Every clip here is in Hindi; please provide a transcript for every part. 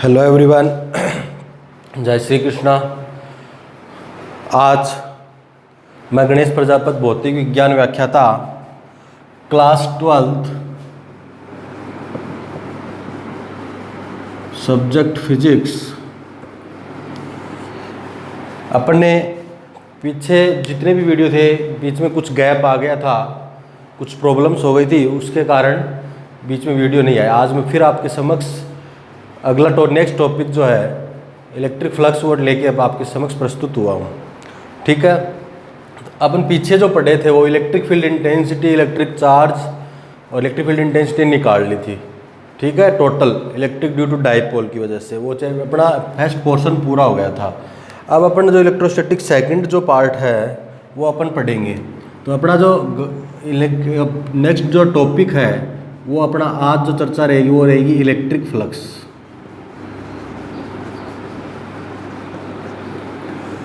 हेलो एवरीवन, जय श्री कृष्णा। आज मैं गणेश प्रजापति भौतिक विज्ञान व्याख्याता क्लास 12th सब्जेक्ट फिजिक्स। अपन ने पीछे जितने भी वीडियो थे बीच में कुछ गैप आ गया था, कुछ प्रॉब्लम्स हो गई थी, उसके कारण बीच में वीडियो नहीं आया। आज मैं फिर आपके समक्ष अगला नेक्स्ट टॉपिक जो है इलेक्ट्रिक फ्लक्स वर्ड लेके अब आपके समक्ष प्रस्तुत हुआ हूँ। ठीक है, अपन पीछे जो पढ़े थे वो electric field intensity, electric charge और इलेक्ट्रिक फील्ड इंटेंसिटी निकाल ली थी। ठीक है, total electric due to dipole की वजह से वो चाहे अपना फर्स्ट पोर्शन पूरा हो गया था। अब अपन जो इलेक्ट्रोस्टैटिक सेकंड जो पार्ट है वो अपन पढ़ेंगे। तो अपना जो नेक्स्ट जो टॉपिक है वो अपना आज जो चर्चा रहेगी वो रहेगी इलेक्ट्रिक फ्लक्स।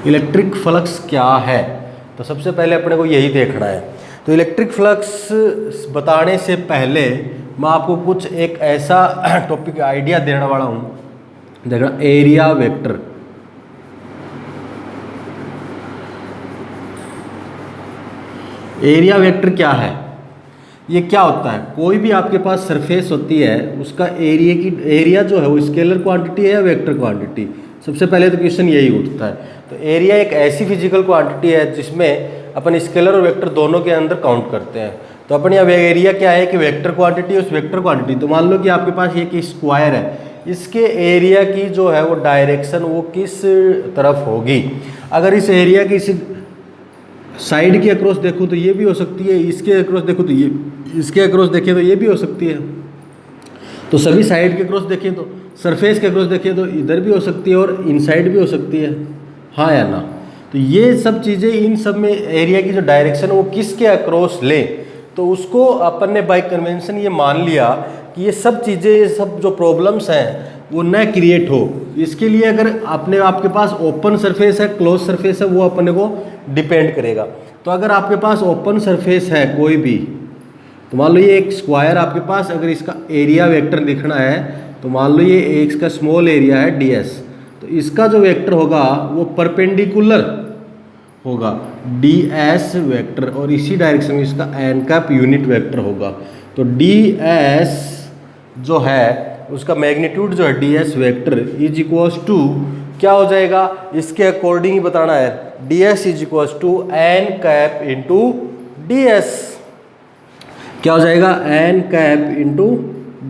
इलेक्ट्रिक फ्लक्स क्या है, तो सबसे पहले अपने को यही देखना है। तो इलेक्ट्रिक फ्लक्स बताने से पहले मैं आपको कुछ एक ऐसा टॉपिक आइडिया देने वाला हूँ। देखना, एरिया वेक्टर। एरिया वेक्टर क्या है, ये क्या होता है? कोई भी आपके पास सरफेस होती है उसका एरिया जो है वो स्केलर क्वांटिटी है या वेक्टर क्वांटिटी। सबसे पहले तो क्वेश्चन यही उठता है। तो एरिया एक ऐसी फिजिकल क्वांटिटी है जिसमें अपन स्केलर और वेक्टर दोनों के अंदर काउंट करते हैं। तो अपन यहाँ एरिया क्या है कि वेक्टर क्वांटिटी, उस वेक्टर क्वांटिटी। तो मान लो कि आपके पास एक स्क्वायर है, इसके एरिया की जो है वो डायरेक्शन वो किस तरफ होगी। अगर इस एरिया की इस साइड के अक्रॉस देखूँ तो ये भी हो सकती है, इसके अक्रॉस देखूँ तो ये, इसके अक्रॉस देखें तो ये भी हो सकती है। तो सभी साइड के अक्रॉस देखें तो, सरफेस के अक्रॉस देखें तो इधर भी हो सकती है और इनसाइड भी हो सकती है, हाँ या ना। तो ये सब चीज़ें, इन सब में एरिया की जो डायरेक्शन वो किसके अक्रॉस ले, तो उसको अपन ने बाय कन्वेंशन ये मान लिया कि ये सब चीज़ें, ये सब जो प्रॉब्लम्स हैं वो न क्रिएट हो। इसके लिए अगर आपके पास ओपन सरफेस है, क्लोज सरफेस है, वो अपने को डिपेंड करेगा। तो अगर आपके पास ओपन सरफेस है कोई भी, तो मान लो ये एक स्क्वायर आपके पास, अगर इसका एरिया वेक्टर लिखना है तो मान लो ये एक इसका स्मॉल एरिया है ds, तो इसका जो वेक्टर होगा वो परपेंडिकुलर होगा ds वेक्टर, और इसी डायरेक्शन में इसका n कैप यूनिट वेक्टर होगा। तो ds जो है उसका मैग्नीट्यूड जो है ds vector is equals to क्या हो जाएगा, इसके अकॉर्डिंग ही बताना है। ds is equals to n cap into ds। क्या हो जाएगा, n कैप इंटू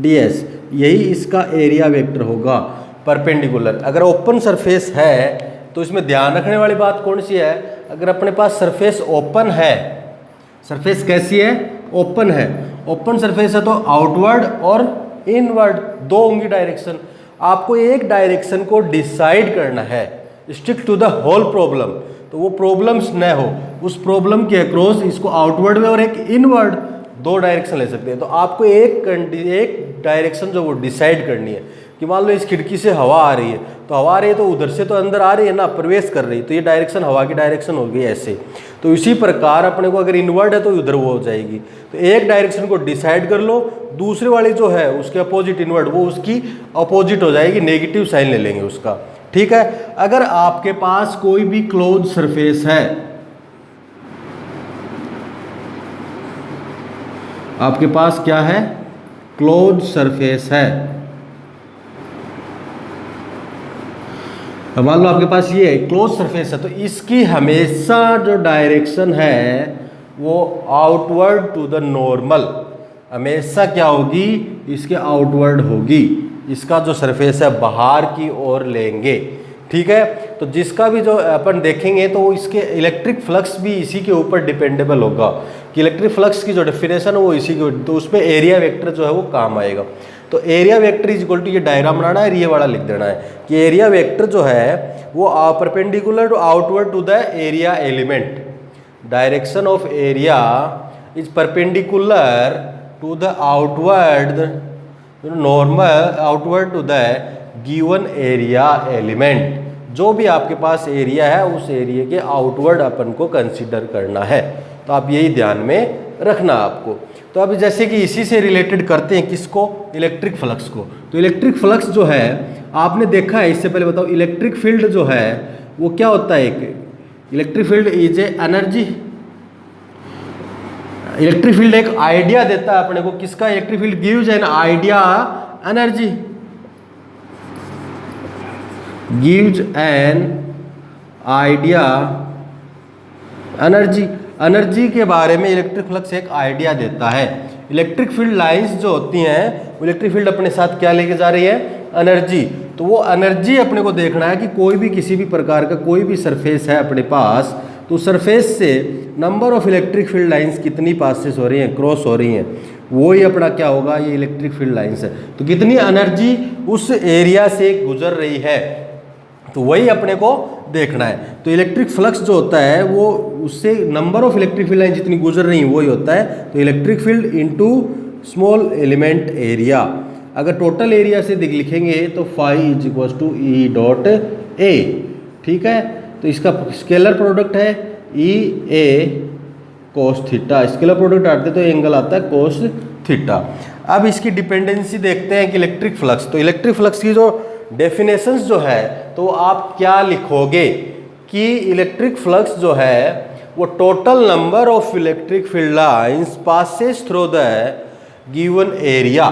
ds। यही इसका एरिया वेक्टर होगा परपेंडिकुलर। अगर ओपन सरफेस है तो इसमें ध्यान रखने वाली बात कौन सी है, अगर अपने पास सरफेस ओपन है, सरफेस कैसी है, ओपन है, ओपन सरफेस है तो आउटवर्ड और इनवर्ड दो होंगी डायरेक्शन। आपको एक डायरेक्शन को डिसाइड करना है, stick to the whole problem. तो वो प्रॉब्लम्स न हो, उस प्रॉब्लम के अक्रॉस इसको आउटवर्ड में और एक इनवर्ड दो डायरेक्शन ले सकते हैं। तो आपको एक डायरेक्शन जो वो डिसाइड करनी है कि मान लो इस खिड़की से हवा आ रही है, तो हवा आ रही है तो उधर से तो अंदर आ रही है ना, प्रवेश कर रही है, तो ये डायरेक्शन हवा की डायरेक्शन होगी ऐसे। तो इसी प्रकार अपने को अगर इनवर्ड है तो उधर वो हो जाएगी। तो एक डायरेक्शन को डिसाइड कर लो, दूसरे वाली जो है उसके अपोजिट इनवर्ड, वो उसकी अपोजिट हो जाएगी, नेगेटिव साइन ले लेंगे उसका। ठीक है, अगर आपके पास कोई भी क्लोज सरफेस है, आपके पास क्या है, क्लोज सरफेस है, मान लो आपके पास ये क्लोज सरफेस है, तो इसकी हमेशा जो डायरेक्शन है वो आउटवर्ड टू द नॉर्मल, हमेशा क्या होगी, इसके आउटवर्ड होगी। इसका जो सरफेस है बाहर की ओर लेंगे। ठीक है, तो जिसका भी जो अपन देखेंगे तो इसके इलेक्ट्रिक फ्लक्स भी इसी के ऊपर डिपेंडेबल होगा कि इलेक्ट्रिक फ्लक्स की जो डेफिनेशन है वो इसी के, तो उसमें एरिया वेक्टर जो है वो काम आएगा। तो area vector is equal to, ये डायग्राम बनाना है, ये वाला लिख देना है कि एरिया वेक्टर जो है वो perpendicular to outward to the area element. Direction of area is perpendicular to the outward normal, outward to the given area element. जो भी आपके पास एरिया है उस एरिया के आउटवर्ड अपन को कंसीडर करना है। तो आप यही ध्यान में रखना आपको। तो अब जैसे कि इसी से रिलेटेड करते हैं किसको, इलेक्ट्रिक फ्लक्स को। तो इलेक्ट्रिक फ्लक्स जो है आपने देखा है, इससे पहले बताओ, इलेक्ट्रिक फील्ड जो है वो क्या होता है? एक electric field is a energy. Electric field एक आइडिया देता है अपने को, किसका? Electric field gives an idea energy, gives an idea energy. Energy के बारे में इलेक्ट्रिक फ्लक्स एक आइडिया देता है। इलेक्ट्रिक फील्ड लाइंस जो होती हैं, इलेक्ट्रिक फील्ड अपने साथ क्या लेके जा रही है? एनर्जी। तो वो एनर्जी अपने को देखना है कि कोई भी किसी भी प्रकार का कोई भी सरफेस है अपने पास, तो सरफेस से number of electric field lines कितनी पासेस हो रही हैं, क्रॉस हो रही हैं, वो ही अपना क्या होगा? ये इलेक्ट्रिक फील्ड लाइंस है। तो कितनी एनर्जी उस एरिया से गुजर रही है, तो वही अपने को देखना है। तो इलेक्ट्रिक फ्लक्स जो होता है वो उससे number of electric field line जितनी गुजर रही है वही होता है। तो electric field into small element area, अगर टोटल एरिया से लिखेंगे तो phi is equal to E dot A. ठीक है, तो इसका स्केलर प्रोडक्ट है E A cos theta, scalar product आते तो एंगल आता है कोस थीटा। अब इसकी डिपेंडेंसी देखते हैं कि इलेक्ट्रिक फ्लक्स, तो इलेक्ट्रिक फ्लक्स की जो डेफिनेशंस जो है तो आप क्या लिखोगे कि इलेक्ट्रिक फ्लक्स जो है वो total number of electric field lines passes through the given area.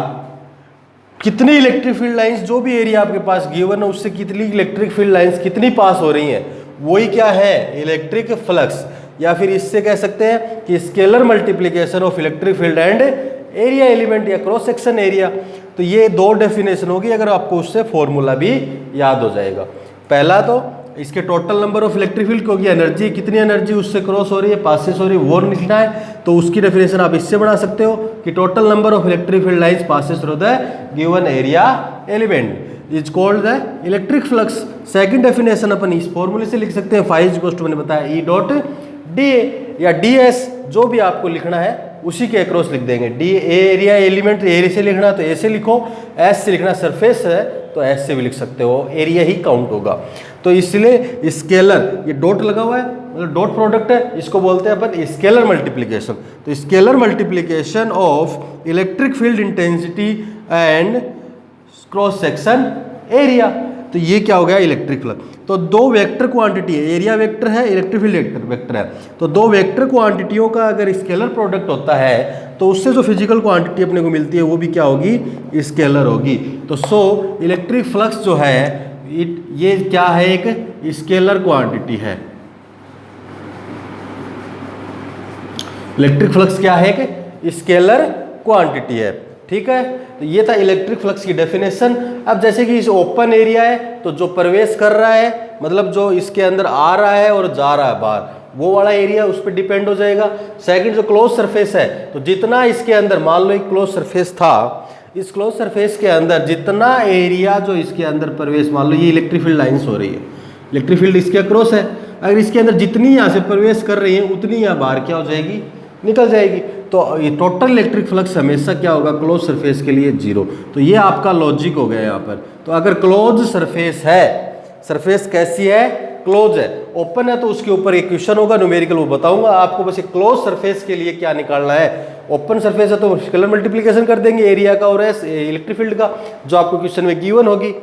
कितनी इलेक्ट्रिक फील्ड लाइंस, जो भी एरिया आपके पास गिवन है उससे कितनी इलेक्ट्रिक फील्ड लाइंस कितनी पास हो रही हैं, वही क्या है? Electric flux. या फिर इससे कह सकते हैं कि scalar multiplication of electric field and area element या क्रॉस सेक्शन एरिया। तो ये दो डेफिनेशन होगी, अगर आपको उससे फॉर्मूला भी याद हो जाएगा। पहला तो इसके total number of electric field क्योंकि एनर्जी, कितनी एनर्जी उससे क्रॉस हो रही है, पासेस हो रही है, वो लिखना है। तो उसकी डेफिनेशन आप इससे बना सकते हो कि total number of electric field lines passes through the given area element is called the electric flux. Second definition अपन इस फॉर्मूले से लिख सकते हैं, फाइव इज मैंने बताया ई डॉट डी ए या डी एस, जो भी आपको लिखना है उसी के अक्रॉस लिख देंगे। डी एरिया एलिमेंट एरिया से लिखना तो ए से लिखो, एस से लिखना सरफेस है तो एस से भी लिख सकते हो, एरिया ही काउंट होगा। तो इसलिए स्केलर, ये डॉट लगा हुआ है मतलब डॉट प्रोडक्ट है, इसको बोलते हैं अपन स्केलर मल्टीप्लिकेशन। तो scalar multiplication of electric field intensity and cross section area, तो ये क्या हो गया? Electric flux. तो दो वेक्टर क्वांटिटी है, एरिया वेक्टर है, इलेक्ट्रिक फील्ड वेक्टर है। तो दो वेक्टर क्वांटिटियों का अगर स्केलर प्रोडक्ट होता है तो उससे जो फिजिकल क्वांटिटी अपने को मिलती है वो भी क्या होगी? स्केलर होगी। तो सो इलेक्ट्रिक फ्लक्स जो है ये क्या है? एक स्केलर क्वांटिटी है। इलेक्ट्रिक फ्लक्स क्या है? एक स्केलर क्वांटिटी है। ठीक है, तो ये था इलेक्ट्रिक फ्लक्स की डेफिनेशन। अब जैसे कि इस ओपन एरिया है तो जो प्रवेश कर रहा है मतलब जो इसके अंदर आ रहा है और जा रहा है बाहर, वो वाला एरिया उस पर डिपेंड हो जाएगा। सेकंड जो क्लोज सरफेस है, तो जितना इसके अंदर, मान लो एक क्लोज सरफेस था, इस क्लोज सरफेस के अंदर जितना एरिया जो इसके अंदर प्रवेश, मान लो ये इलेक्ट्रिक फील्ड लाइंस हो रही है, इलेक्ट्रिक फील्ड इसके अक्रॉस है, अगर इसके अंदर जितनी यहाँ से प्रवेश कर रही है उतनी यहाँ बाहर क्या हो जाएगी? निकल जाएगी। तो ये टोटल इलेक्ट्रिक फ्लक्स हमेशा क्या होगा? क्लोज सरफेस के लिए जीरो। तो ये आपका लॉजिक हो गया यहाँ पर। तो अगर क्लोज सरफेस है, सरफेस कैसी है? क्लोज है। ओपन है तो उसके ऊपर एक क्वेश्चन होगा न्यूमेरिकल, वो बताऊंगा आपको। बस एक क्लोज सरफेस के लिए क्या निकालना है? ओपन सरफेस है तो स्केलर मल्टीप्लिकेशन कर देंगे एरिया का और इलेक्ट्रिक फील्ड का, जो आपको क्वेश्चन में गिवन होगी।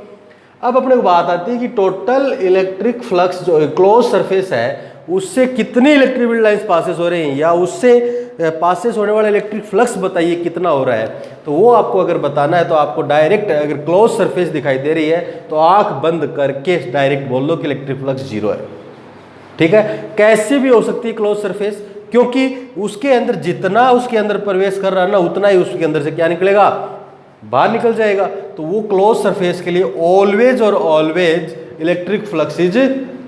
अब अपने को बात आती है कि टोटल इलेक्ट्रिक फ्लक्स जो क्लोज सरफेस है उससे कितनी इलेक्ट्रिक फील्ड लाइंस पासेस हो रही हैं, या उससे पासेस होने वाला इलेक्ट्रिक फ्लक्स बताइए कितना हो रहा है। तो वो आपको अगर बताना है तो आपको डायरेक्ट, अगर क्लोज सरफेस दिखाई दे रही है तो आंख बंद करके डायरेक्ट बोल दो कि इलेक्ट्रिक फ्लक्स जीरो है। ठीक है, कैसे भी हो सकती है क्लोज सरफेस, क्योंकि उसके अंदर जितना उसके अंदर प्रवेश कर रहा है ना उतना ही उसके अंदर से क्या निकलेगा? बाहर निकल जाएगा। तो वो क्लोज सरफेस के लिए ऑलवेज और always electric flux is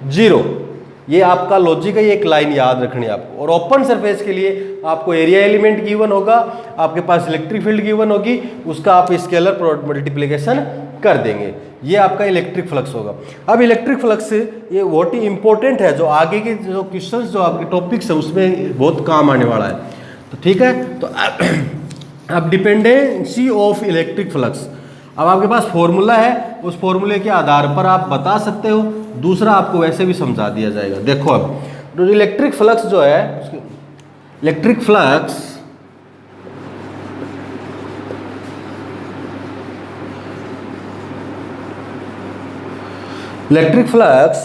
zero. ये आपका लॉजिक है, ये एक लाइन याद रखनी है आपको। और ओपन सरफेस के लिए आपको एरिया एलिमेंट गिवन होगा, आपके पास इलेक्ट्रिक फील्ड गिवन होगी, उसका आप स्केलर मल्टीप्लिकेशन कर देंगे। ये आपका इलेक्ट्रिक फ्लक्स होगा। अब इलेक्ट्रिक फ्लक्स ये बहुत ही इंपॉर्टेंट है, जो आगे के जो क्वेश्चंस जो आपके टॉपिक्स है उसमें बहुत काम आने वाला है। तो ठीक है, तो अब डिपेंडेंसी ऑफ इलेक्ट्रिक फ्लक्स, अब आपके पास फॉर्मूला है, उस फॉर्मूले के आधार पर आप बता सकते हो, दूसरा आपको वैसे भी समझा दिया जाएगा। देखो अब इलेक्ट्रिक फ्लक्स जो है, electric flux electric flux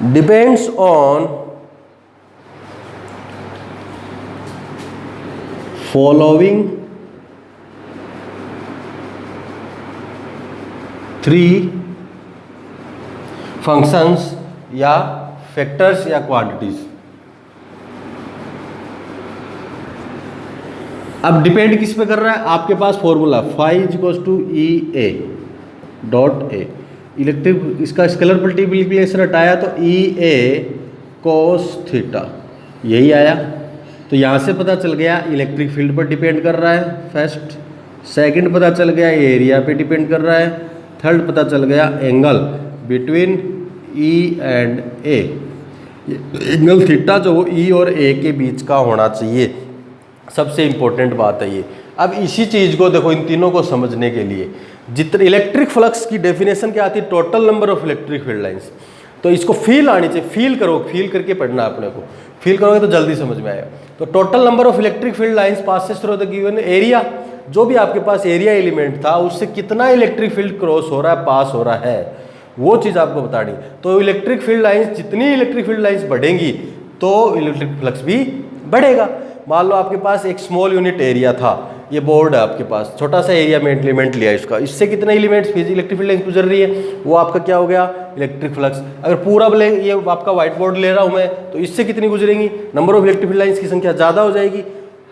depends on following 3 functions या फैक्टर्स या क्वांटिटीज। अब डिपेंड किस पे कर रहा है, आपके पास formula phi equals to E A dot A, electric इसका स्केलर मल्टीप्लिकेशन हटाया तो ई ए कोस थीटा, यही आया। तो यहाँ से पता चल गया इलेक्ट्रिक फील्ड पर डिपेंड कर रहा है फर्स्ट, सेकंड पता चल गया एरिया पे डिपेंड कर रहा है, थर्ड पता चल गया angle between E and A, angle theta जो ई और ए के बीच का होना चाहिए, सबसे इंपॉर्टेंट बात है ये। अब इसी चीज़ को देखो, इन तीनों को समझने के लिए जितने इलेक्ट्रिक फ्लक्स की डेफिनेशन क्या आती है, total number of electric field lines. तो इसको फील आनी चाहिए, फील करो, फील करके पढ़ना अपने को, फील करोगे तो जल्दी समझ में आएगा। तो total number of electric field lines passes through the given area, जो भी आपके पास एरिया एलिमेंट था उससे कितना इलेक्ट्रिक फील्ड क्रॉस हो रहा है, पास हो रहा है, वो चीज़ आपको बतानी। तो इलेक्ट्रिक फील्ड लाइंस, जितनी इलेक्ट्रिक फील्ड लाइंस बढ़ेंगी तो इलेक्ट्रिक फ्लक्स भी बढ़ेगा। मान लो आपके पास एक स्मॉल यूनिट एरिया था, ये बोर्ड है आपके पास, छोटा सा एरिया में एलिमेंट लिया इसका, इससे कितने एलिमेंट्स इलेक्ट्रिक फील्ड लाइंस गुजर रही है, वो आपका क्या हो गया, इलेक्ट्रिक फ्लक्स। अगर पूरा ये आपका व्हाइट बोर्ड ले रहा हूँ मैं, तो इससे कितनी गुजरेंगी, number of electric field lines की संख्या ज़्यादा हो जाएगी,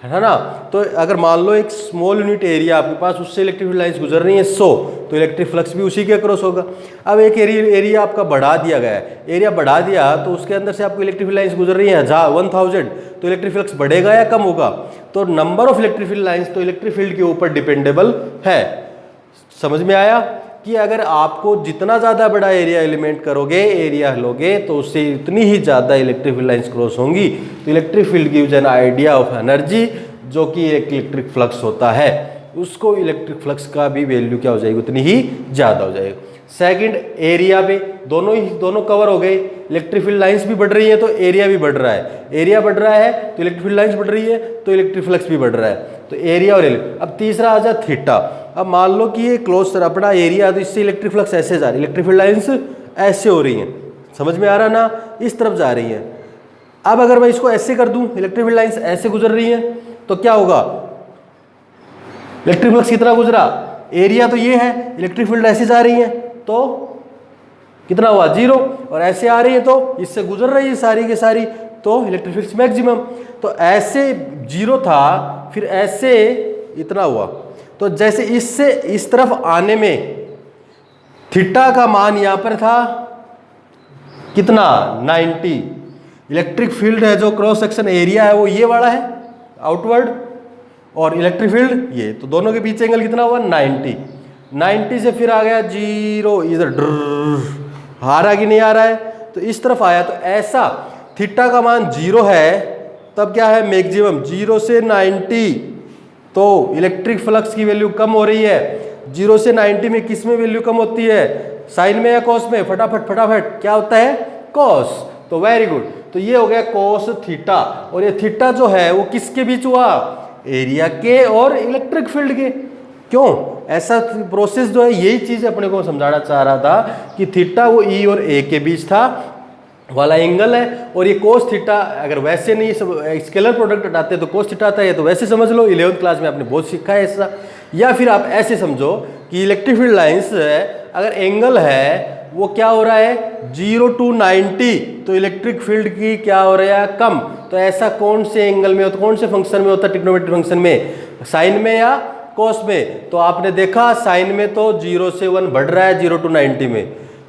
है ना। तो अगर मान लो एक स्मॉल यूनिट एरिया आपके पास, उससे इलेक्ट्रिक फील्ड लाइंस गुजर रही है 100, तो इलेक्ट्रिक फ्लक्स भी उसी के क्रॉस होगा। अब एक एरिया आपका बढ़ा दिया गया है, एरिया बढ़ा दिया तो उसके अंदर से आपको इलेक्ट्रिक फील्ड लाइंस गुजर रही है 1000, तो इलेक्ट्रिक फ्लक्स बढ़ेगा या कम होगा। तो number of electric field lines तो इलेक्ट्रिक फील्ड के ऊपर डिपेंडेबल है। समझ में आया कि अगर आपको जितना ज़्यादा बड़ा एरिया एलिमेंट करोगे, एरिया लोगे, तो उससे इतनी ही ज़्यादा इलेक्ट्रिक फील्ड लाइंस क्रॉस होंगी। तो electric field gives an idea of energy, जो कि एक इलेक्ट्रिक फ्लक्स होता है, उसको इलेक्ट्रिक फ्लक्स का भी वैल्यू क्या हो जाएगी, उतनी ही ज़्यादा हो जाएगी। सेकंड, एरिया पे दोनों कवर हो गए, इलेक्ट्रिक फील्ड लाइंस भी बढ़ रही है तो एरिया भी बढ़ रहा है, एरिया बढ़ रहा है तो इलेक्ट्रिक फील्ड लाइंस बढ़ रही है तो इलेक्ट्रिक फ्लक्स भी बढ़ रहा है। तो एरिया और अब तीसरा आ जाए थीटा। अब मान लो कि ये क्लोज अपना एरिया, तो इससे इलेक्ट्रिक फ्लक्स ऐसे जा रही है, इलेक्ट्रिक फील्ड लाइंस ऐसे हो रही हैं, समझ में आ रहा ना, इस तरफ जा रही है। अब अगर मैं इसको ऐसे कर दूं, इलेक्ट्रिक फील्ड लाइंस ऐसे गुजर रही है, तो क्या होगा, इलेक्ट्रिक फ्लक्स कितना गुजरा, एरिया तो ये है, इलेक्ट्रिक फील्ड ऐसे जा रही है तो कितना हुआ 0, और ऐसे आ रही है तो इससे गुजर रही है सारी के सारी, तो इलेक्ट्रिक फ्लक्स मैक्सिमम। तो ऐसे 0 था, फिर ऐसे इतना हुआ, तो जैसे इससे इस तरफ आने में थीटा का मान यहां पर था कितना 90, इलेक्ट्रिक फील्ड है जो क्रॉस सेक्शन एरिया है वो ये वाला है आउटवर्ड, और इलेक्ट्रिक फील्ड ये, तो दोनों के बीच एंगल कितना हुआ 90 से फिर आ गया 0, इधर आ रहा कि नहीं आ रहा है, तो इस तरफ आया, तो ऐसा थीटा का मान 0 है, तब क्या है मैक्सिमम 0 से 90, तो इलेक्ट्रिक फ्लक्स की वैल्यू कम हो रही है। 0 से 90 में किस में वैल्यू कम होती है, साइन में या कॉस में, फटाफट क्या होता है, कॉस। तो वेरी गुड, तो ये हो गया कॉस थीटा, और ये थीटा जो है वो किसके बीच हुआ, एरिया के और इलेक्ट्रिक फील्ड के। क्यों ऐसा प्रोसेस जो है, यही चीज अपने को समझाना चाह रहा था कि थीटा वो ई और ए के बीच था वाला एंगल है, और ये कोस थीटा, अगर वैसे नहीं स्केलर प्रोडक्ट हटाते तो कोस थीटा आता है, तो वैसे समझ लो 11th क्लास में आपने बहुत सीखा है ऐसा। या फिर आप ऐसे समझो कि इलेक्ट्रिक फील्ड लाइंस है, अगर एंगल है वो क्या हो रहा है 0 to 90, तो इलेक्ट्रिक फील्ड की क्या हो रहा है कम। तो ऐसा कौन से एंगल में होता, कौन से फंक्शन में होता है, ट्रिग्नोमेट्री फंक्शन में, साइन में या कॉस में। तो आपने देखा साइन में तो 0 से 1 बढ़ रहा है 0 to 90 में,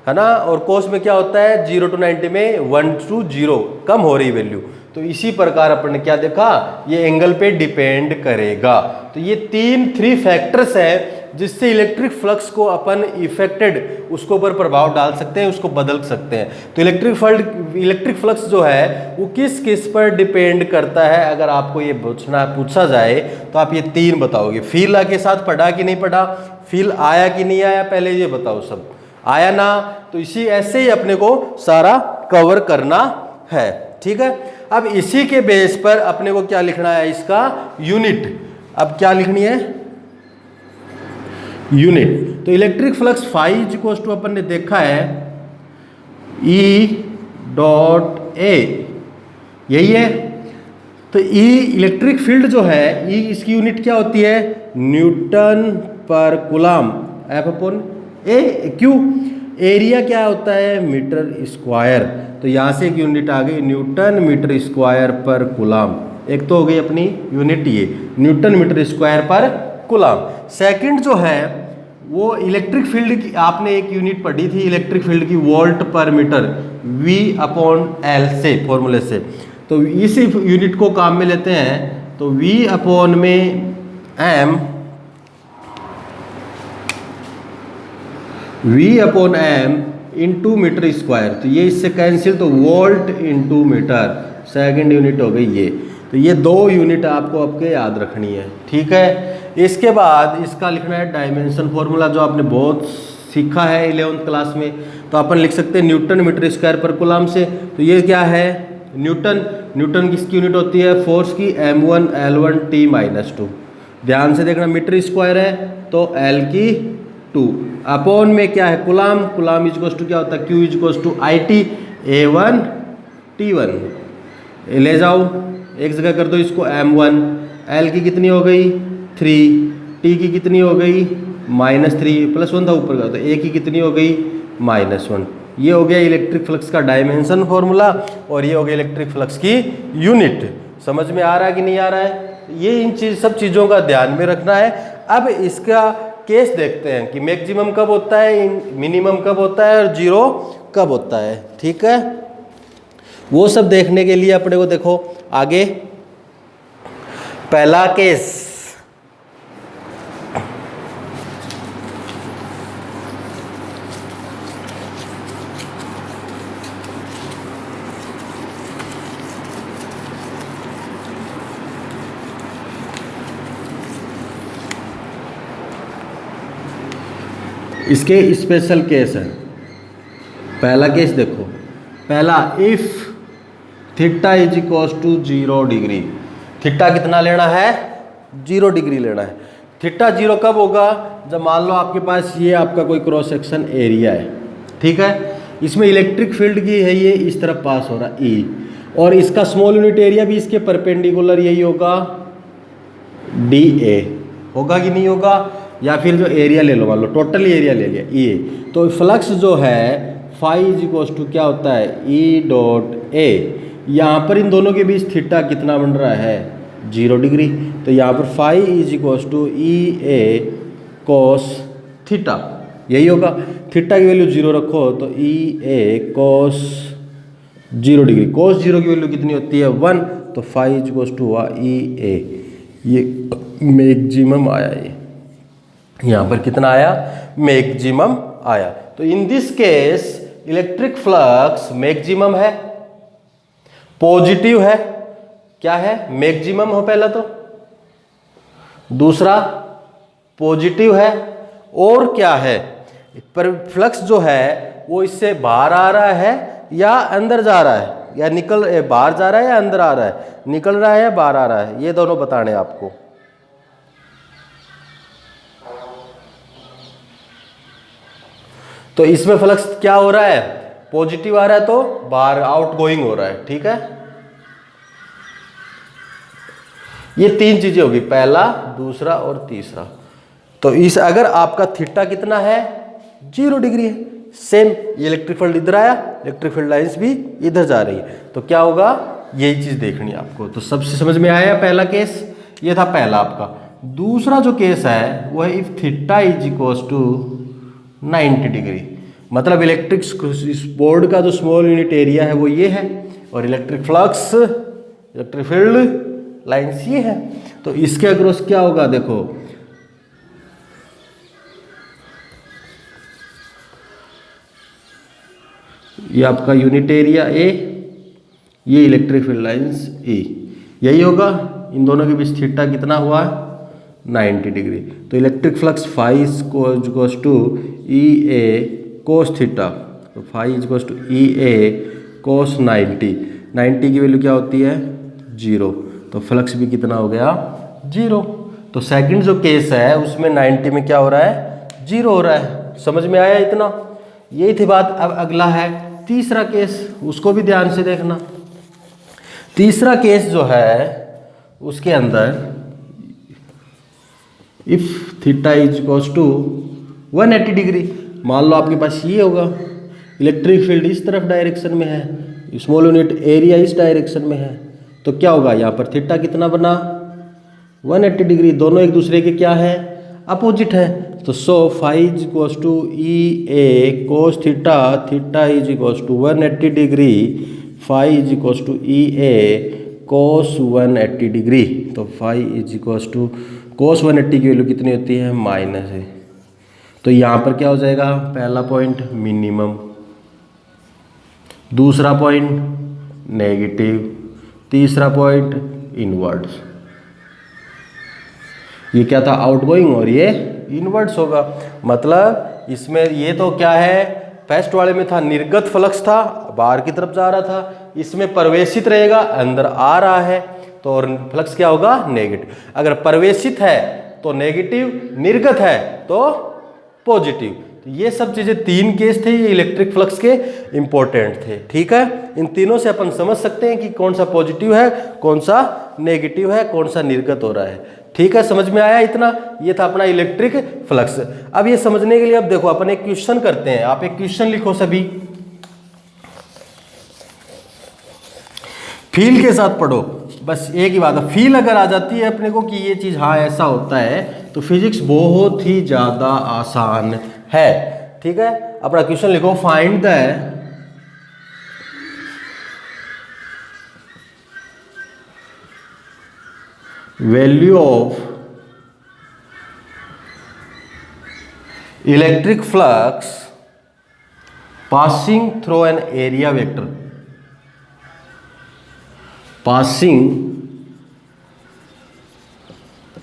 है ना, और कॉस में क्या होता है 0 to 90 में 1 to 0 कम हो रही वैल्यू। तो इसी प्रकार अपन ने क्या देखा, ये एंगल पे डिपेंड करेगा। तो ये 3 फैक्टर्स हैं जिससे इलेक्ट्रिक फ्लक्स को अपन इफेक्टेड उसके ऊपर प्रभाव डाल सकते हैं, उसको बदल सकते हैं। तो इलेक्ट्रिक फ्लक्स जो है वो किस किस पर डिपेंड करता है, अगर आपको ये पूछा जाए तो आप ये 3 बताओगे। फील के साथ पढ़ा कि नहीं पढ़ा, फील आया कि नहीं आया, पहले ये बताओ, सब आया ना। तो इसी ऐसे ही अपने को सारा कवर करना है, ठीक है। अब इसी के बेस पर अपने को क्या लिखना है, इसका यूनिट। अब क्या लिखनी है, यूनिट। तो electric flux phi equals to अपन ने देखा है ई डॉट ए, यही है। तो ई इलेक्ट्रिक फील्ड जो है, ई इसकी यूनिट क्या होती है, न्यूटन पर कूलम एफ अपॉन ए। क्यों, एरिया क्या होता है, मीटर स्क्वायर। तो यहाँ से एक यूनिट आ गई न्यूटन मीटर स्क्वायर पर कूलम। एक तो हो गई अपनी यूनिट ये न्यूटन मीटर स्क्वायर पर कूलम। सेकंड जो है वो इलेक्ट्रिक फील्ड की आपने एक यूनिट पढ़ी थी इलेक्ट्रिक फील्ड की, volt per metre, V upon L से फॉर्मूले से। तो इसी यूनिट को काम में लेते हैं, तो V अपॉन में M, V अपॉन M इंटू मीटर स्क्वायर। तो ये इससे कैंसिल, तो volt into metre, second unit हो गई ये। तो ये दो यूनिट आपको आपके याद रखनी है, ठीक है। इसके बाद इसका लिखना है डायमेंशन फॉर्मूला, जो आपने बहुत सीखा है 11th क्लास में। तो अपन लिख सकते हैं न्यूटन मीटर स्क्वायर पर कूलम से। तो ये क्या है, न्यूटन, न्यूटन किसकी यूनिट होती है, फोर्स की, m1 L1 T-2। ध्यान से देखना, मीटर स्क्वायर है तो L की 2, अपॉन में क्या है कूलम, कूलम इज टू क्या होता है, Q is to IT A1 T1। ले जाओ एक जगह कर दो इसको, m1, L की कितनी हो गई 3, T की कितनी हो गई -3, +1 था ऊपर का, तो A की कितनी हो गई -1। ये हो गया इलेक्ट्रिक फ्लक्स का डायमेंशन फॉर्मूला, और ये हो गया इलेक्ट्रिक फ्लक्स की यूनिट। समझ में आ रहा है कि नहीं आ रहा है, ये इन सब चीज़ों का ध्यान में रखना है। अब इसका केस देखते हैं कि मैक्सिमम कब होता है, मिनिमम कब होता है, और जीरो कब होता है, ठीक है। वो सब देखने के लिए अपने को देखो आगे पहला केस, इसके स्पेशल केस है। पहला केस देखो, पहला if theta is equals to 0 degree. Theta कितना लेना है, 0 डिग्री लेना है। थीटा 0 कब होगा, जब मान लो आपके पास ये आपका कोई क्रॉस सेक्शन एरिया है, ठीक है। इसमें इलेक्ट्रिक फील्ड की है, ये इस तरफ पास हो रहा है E, और इसका स्मॉल यूनिट एरिया भी इसके परपेंडिकुलर यही होगा DA, होगा कि नहीं होगा। या फिर जो एरिया ले लो, मान लो टोटल एरिया ले लिया E, तो फ्लक्स जो है फाई इज इक्वल्स टू क्या होता है, E डॉट A। यहाँ पर इन दोनों के बीच थीटा कितना बन रहा है, 0 डिग्री। तो यहाँ पर phi is equals to EA cos theta, यही होगा। थीटा की वैल्यू 0 रखो तो EA कोस 0 डिग्री, कोस 0 की वैल्यू कितनी होती है 1, तो फाई इज इक्वल्स टू हुआ EA। ये मैक्सिमम आया, ये यहाँ पर कितना आया, मैक्सिमम आया। तो in this case electric flux maximum है, पॉजिटिव है, क्या है, मैक्सिमम हो पहला, तो दूसरा पॉजिटिव है, और क्या है, पर फ्लक्स जो है वो इससे बाहर आ रहा है या अंदर जा रहा है, या बाहर जा रहा है या अंदर आ रहा है, निकल रहा है या बाहर आ रहा है, ये दोनों बताने आपको। तो इसमें फ्लक्स क्या हो रहा है, पॉजिटिव आ रहा है, तो बाहर आउट गोइंग हो रहा है, ठीक है। ये तीन चीजें होगी, पहला, दूसरा और तीसरा। तो इस अगर आपका थीटा कितना है, 0 डिग्री है, सेम ये इलेक्ट्रिक फील्ड इधर आया, इलेक्ट्रिक फील्ड लाइंस भी इधर जा रही है, तो क्या होगा, यही चीज देखनी है आपको। तो सबसे समझ में आया पहला केस, ये था पहला आपका। दूसरा जो केस है वो है if theta is equals to 90 degree, मतलब इलेक्ट्रिक बोर्ड का जो स्मॉल यूनिट एरिया है वो ये है, और electric flux, electric field lines ये है। तो इसके अक्रॉस क्या होगा, देखो ये आपका यूनिट एरिया A, ये इलेक्ट्रिक फील्ड लाइन्स E, यही होगा। इन दोनों के बीच थीटा कितना हुआ, 90 डिग्री। तो electric flux phi equals to EA cos theta, तो phi equals to EA cos 90 की वैल्यू क्या होती है 0, तो फ्लक्स भी कितना हो गया 0। तो सेकंड जो केस है उसमें 90 में क्या हो रहा है जीरो हो रहा है। समझ में आया इतना? यही थी बात। अब अगला है तीसरा केस, उसको भी ध्यान से देखना। तीसरा केस जो है उसके अंदर if theta is equals to 180 degree, मान लो आपके पास ये होगा, इलेक्ट्रिक फील्ड इस तरफ डायरेक्शन में है, स्मॉल यूनिट एरिया इस डायरेक्शन में है, तो क्या होगा यहाँ पर थीटा कितना बना 180 डिग्री। दोनों एक दूसरे के क्या है? अपोजिट है। तो so phi is equals to E A cos theta, theta is equals to 180 degree, phi is equals to E A cos 180 degree. तो phi is equals to cos 180 की वैल्यू कितनी होती है? माइनस है। तो यहाँ पर क्या हो जाएगा? पहला पॉइंट मिनिमम, दूसरा पॉइंट नेगेटिव, तीसरा पॉइंट इनवर्ड्स। ये क्या था? आउटगोइंग, और ये इनवर्ड्स होगा। मतलब इसमें ये तो क्या है, फर्स्ट वाले में था निर्गत फ्लक्स था, बाहर की तरफ जा रहा था, इसमें प्रवेशित रहेगा, अंदर आ रहा है, तो फ्लक्स क्या होगा? नेगेटिव। अगर प्रवेशित है तो नेगेटिव, निर्गत है तो पॉजिटिव। तो ये सब चीजें तीन केस थे, ये इलेक्ट्रिक फ्लक्स के इंपॉर्टेंट थे। ठीक है, इन तीनों से अपन समझ सकते हैं कि कौन सा पॉजिटिव है, कौन सा नेगेटिव है, कौन सा निर्गत हो रहा है। ठीक है, समझ में आया इतना? ये था अपना इलेक्ट्रिक फ्लक्स। अब ये समझने के लिए अब देखो अपन एक क्वेश्चन करते हैं। आप एक क्वेश्चन लिखो सभी, फील के साथ पढ़ो। बस एक ही बात है, फील अगर आ जाती है अपने को कि ये चीज हाँ ऐसा होता है, तो फिजिक्स बहुत ही ज्यादा आसान है। ठीक है, अपना क्वेश्चन लिखो, find the value of electric flux passing through an area vector, passing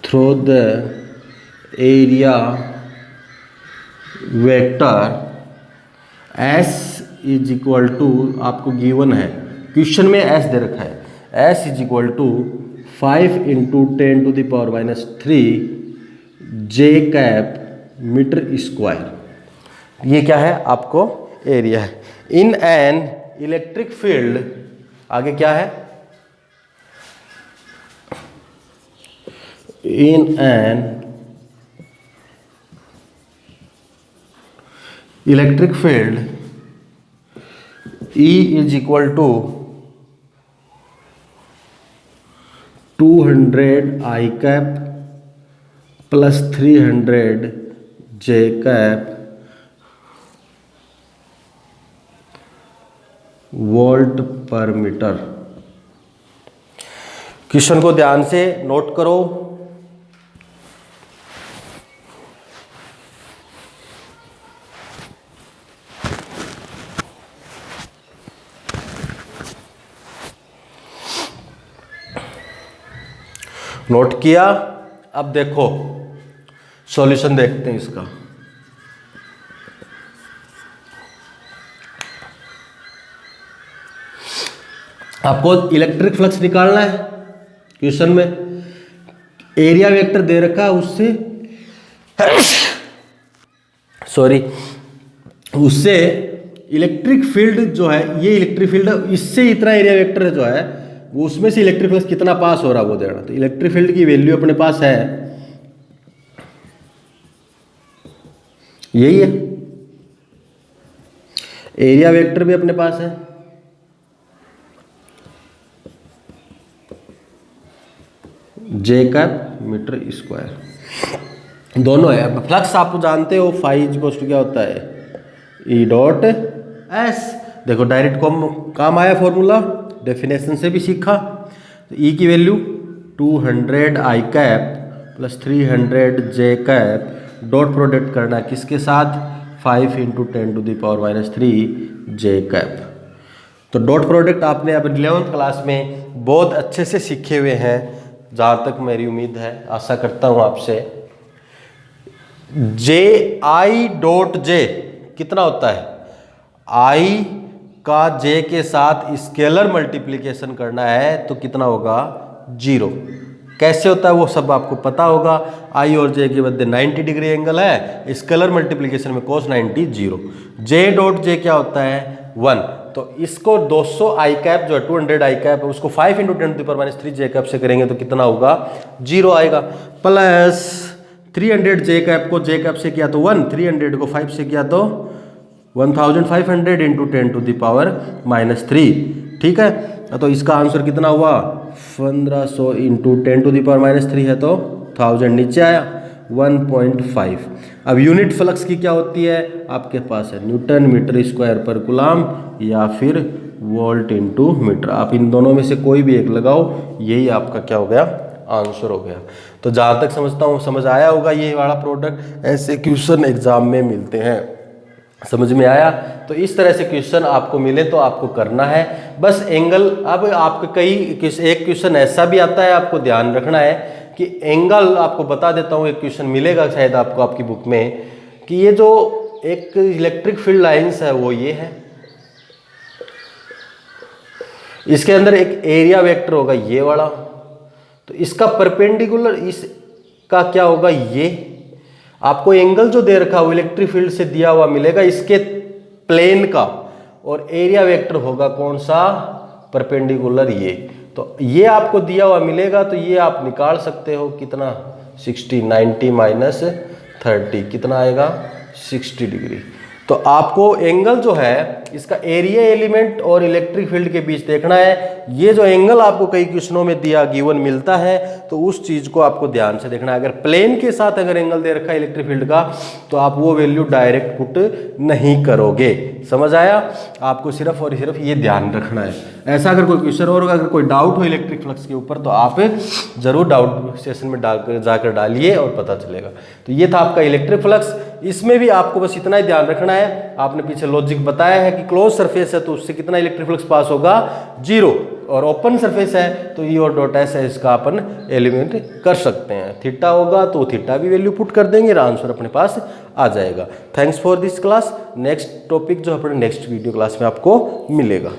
through the area vector S is equal to, आपको गिवन है क्वेश्चन में S दे रखा है, S is equal to 5 into 10 to the power minus 3 J cap metre square. ये क्या है? आपको एरिया है। इन एन इलेक्ट्रिक फील्ड, आगे क्या है? In an electric field E is equal to 200 I cap plus 300 J cap volt per metre. Question को ध्यान से नोट करो। नोट किया? अब देखो सॉल्यूशन देखते हैं इसका। आपको इलेक्ट्रिक फ्लक्स निकालना है। क्वेश्चन में एरिया वेक्टर दे रखा है, उससे उससे इलेक्ट्रिक फील्ड जो है, ये इलेक्ट्रिक फील्ड है, इससे इतना एरिया वेक्टर जो है वो, उसमें से इलेक्ट्रिक फ्लक्स कितना पास हो रहा है वो देना। तो इलेक्ट्रिक फील्ड की वैल्यू अपने पास है, यही है। एरिया वेक्टर भी अपने पास है, जे कैप मीटर स्क्वायर, दोनों है। अब फ्लक्स आप जानते हो, फाई इक्वल्स टू क्या होता है? E dot S. देखो डायरेक्ट काम आया फॉर्मूला, डेफिनेशन से भी सीखा। तो ई की value 200 I cap plus 300 J cap, dot product करना किसके साथ? 5 into 10 to the power minus 3 J cap. तो डॉट प्रोडक्ट आपने अब 11th क्लास में बहुत अच्छे से सीखे हुए हैं, जहाँ तक मेरी उम्मीद है, आशा करता हूँ आपसे। जे आई डॉट जे कितना होता है? आई का जे के साथ स्केलर मल्टीप्लिकेशन करना है तो कितना होगा? 0। कैसे होता है वो सब आपको पता होगा। आई और जे के मध्य 90 डिग्री एंगल है, स्केलर मल्टीप्लिकेशन में cos 90 0। जे डॉट जे क्या होता है 1, तो इसको 200 आई कैप जो है 200 आई कैप है उसको 5 × 10⁻³ जे कैप से करेंगे तो कितना होगा 0 आएगा, प्लस 300 जे कैप को जे कैप से किया तो 1, 300 को 5 से किया तो 1500 × 10⁻³ ठीक है। तो इसका आंसर कितना हुआ 1500 × 10⁻³ है तो 1000 नीचे आया 1.5। अब यूनिट फ्लक्स की क्या होती है आपके पास है न्यूटन मीटर स्क्वायर पर कूलम या फिर वोल्ट इनटू मीटर, आप इन दोनों में से कोई भी एक लगाओ, यही आपका क्या हो गया आंसर हो गया। तो जहाँ तक समझता हूँ समझ आया होगा, ये वाला प्रोडक्ट ऐसे क्वेश्चन एग्जाम में मिलते हैं, समझ में आया। तो इस तरह से क्वेश्चन आपको मिले तो आपको करना है बस एंगल। अब आपके एक क्वेश्चन ऐसा भी आता है, आपको ध्यान रखना है कि एंगल, आपको बता देता हूँ एक क्वेश्चन मिलेगा शायद आपको आपकी बुक में कि ये जो एक इलेक्ट्रिक फील्ड लाइंस है वो ये है, इसके अंदर एक एरिया वेक्टर होगा ये वाला, तो इसका परपेंडिकुलर इसका क्या होगा ये, आपको एंगल जो दे रखा है वो इलेक्ट्रिक फील्ड से दिया हुआ मिलेगा इसके प्लेन का, और एरिया वेक्टर होगा कौन सा परपेंडिकुलर ये, तो ये आपको दिया हुआ मिलेगा तो ये आप निकाल सकते हो कितना 60 90 - 30 कितना आएगा 60 डिग्री। तो आपको एंगल जो है इसका एरिया एलिमेंट और इलेक्ट्रिक फील्ड के बीच देखना है। ये जो एंगल आपको कई क्वेश्चनों में दिया गिवन मिलता है तो उस चीज को आपको ध्यान से देखना है। अगर प्लेन के साथ अगर एंगल दे रखा है इलेक्ट्रिक फील्ड का तो आप वो वैल्यू डायरेक्ट पुट नहीं करोगे, समझ आया। आपको सिर्फ और सिर्फ ये ध्यान रखना है। ऐसा अगर कोई क्वेश्चन और अगर कोई डाउट हो इलेक्ट्रिक फ्लक्स के ऊपर तो आप जरूर डाउट सेशन में जाकर डालिए और पता चलेगा। तो ये था आपका इलेक्ट्रिक फ्लक्स। इसमें भी आपको बस इतना ही ध्यान रखना है, आपने पीछे लॉजिक बताया है कि क्लोज सरफेस है तो उससे कितना इलेक्ट्रिक फ्लक्स पास होगा 0, और ओपन सरफेस है तो ई और डॉट एस है इसका अपन एलिमेंट कर सकते हैं। थीटा होगा तो थीटा भी वैल्यू पुट कर देंगे, आंसर अपने पास आ जाएगा। Thanks for this class. Next topic जो अपने नेक्स्ट वीडियो क्लास में आपको मिलेगा।